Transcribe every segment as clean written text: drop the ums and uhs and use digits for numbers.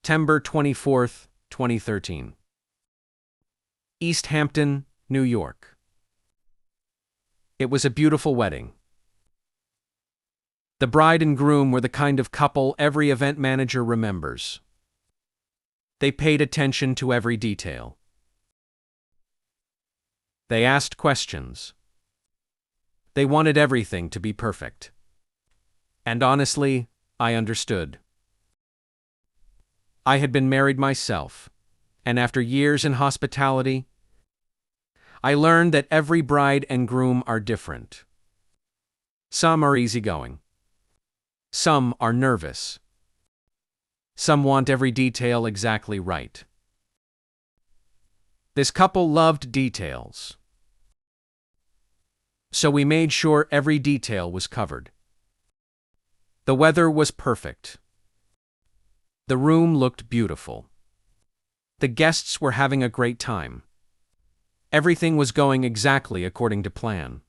September 24th, 2013. East Hampton, New York. It was a beautiful wedding. The bride and groom were the kind of couple every event manager remembers. They paid attention to every detail. They asked questions. They wanted everything to be perfect. And honestly, I understood. I had been married myself, and after years in hospitality, I learned that every bride and groom are different. Some are easygoing. Some are nervous. Some want every detail exactly right. This couple loved details. So we made sure every detail was covered. The weather was perfect. The room looked beautiful. The guests were having a great time. Everything was going exactly according to plan.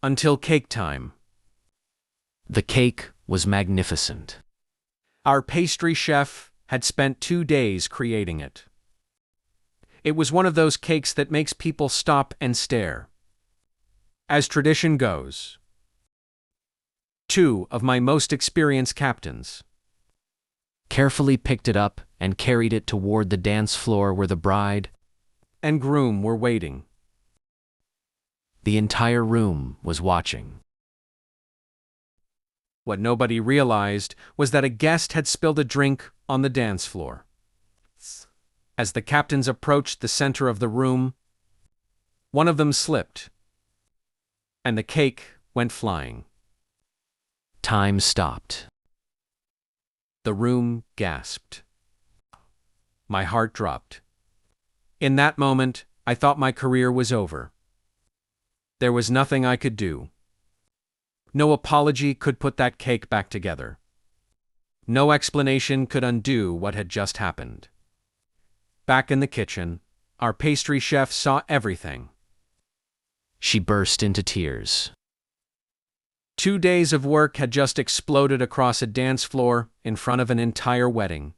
Until cake time. The cake was magnificent. Our pastry chef had spent 2 days creating it. It was one of those cakes that makes people stop and stare. As tradition goes, 2 of my most experienced captains carefully picked it up and carried it toward the dance floor where the bride and groom were waiting. The entire room was watching. What nobody realized was that a guest had spilled a drink on the dance floor. As the captains approached the center of the room, one of them slipped, and the cake went flying. Time stopped. The room gasped. My heart dropped. In that moment, I thought my career was over. There was nothing I could do. No apology could put that cake back together. No explanation could undo what had just happened. Back in the kitchen, our pastry chef saw everything. She burst into tears. 2 days of work had just exploded across a dance floor in front of an entire wedding.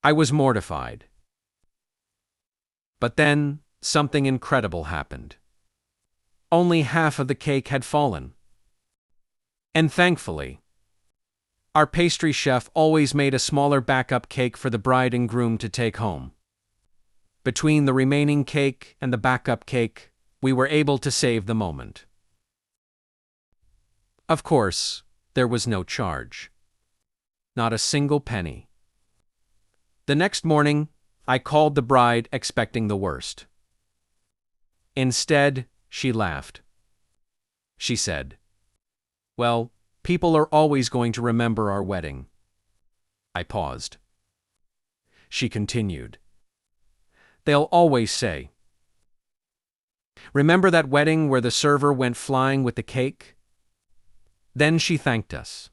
I was mortified. But then, something incredible happened. Only half of the cake had fallen. And thankfully, our pastry chef always made a smaller backup cake for the bride and groom to take home. Between the remaining cake and the backup cake, we were able to save the moment. Of course, there was no charge. Not a single penny. The next morning, I called the bride expecting the worst. Instead, she laughed. She said, "Well, people are always going to remember our wedding." I paused. She continued, "They'll always say, 'Remember that wedding where the server went flying with the cake?'" Then she thanked us.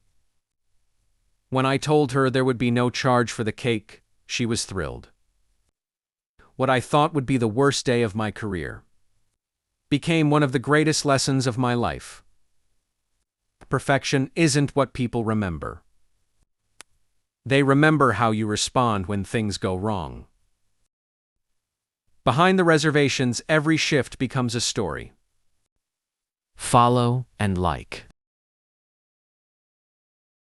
When I told her there would be no charge for the cake, she was thrilled. What I thought would be the worst day of my career became one of the greatest lessons of my life. Perfection isn't what people remember. They remember how you respond when things go wrong. Behind the reservations, every shift becomes a story. Follow and like.